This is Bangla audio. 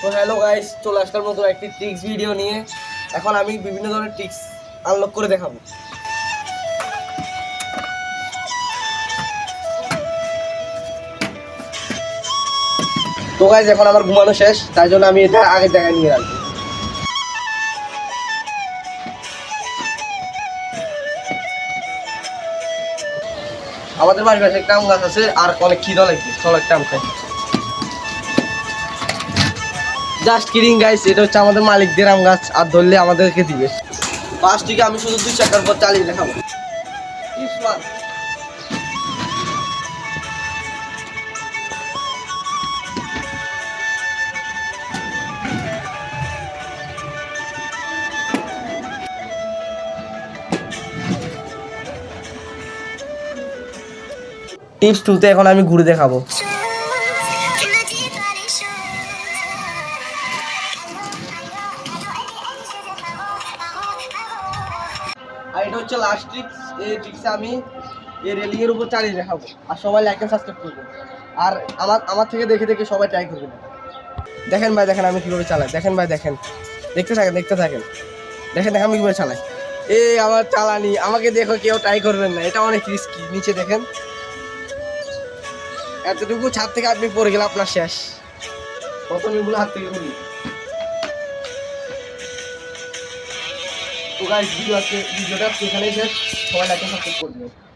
তো হ্যালো গাইস, চলে আসলাম নতুন একটি ট্রিক্স ভিডিও নিয়ে। এখন আমি বিভিন্ন ধরনের ট্রিক্স আনলক করে দেখাবো। তো গাইস, এখন আমার ঘুমানো শেষ, তাই জন্য আমি এটা আগের জায়গায় নিয়ে রাখবো। আমাদের বাড়ির পাশে একটা আম গাছ আছে, আর অনেক খিদা লাগছে, চলো একটা আম খাই। জাস্ট কিডিং গাইস, এটা হচ্ছে আমাদের মালিকদের আম গাছ, আর ধরলে আমাদেরকে দিবে। পাঁচটিকে আমি শুধু 2 সেকেন্ড পর চালিয়ে দেখাবো। টিপস 2 তে এখন আমি ঘুরে দেখাবো। আর এটা হচ্ছে লাস্ট ট্রিক্স। এই ট্রিক্সে আমি এই রেলিং এর উপর চালিয়ে দেখাবো, আর সবাই লাইক এন্ড সাবস্ক্রাইব করবে। আর আমার থেকে দেখে দেখে সবাই ট্রাই করবে। দেখেন ভাই, দেখেন আমি কিভাবে চালাই। দেখেন ভাই, দেখেন, দেখতে থাকেন দেখেন দেখেন আমি কিভাবে চালাই। আমার চালানি, আমাকে দেখো কেউ ট্রাই করবেন না, এটা অনেক রিস্কি। নিচে দেখেন, এতটুকু ছাদ থেকে আপনি পড়ে গেলে আপনার শেষ। প্রথমগুলো হাত থেকে খুলি। তো গাইস, ভিডিওটা এখানেই শেষ। সবাই লাইক এন্ড সাবস্ক্রাইব করবেন।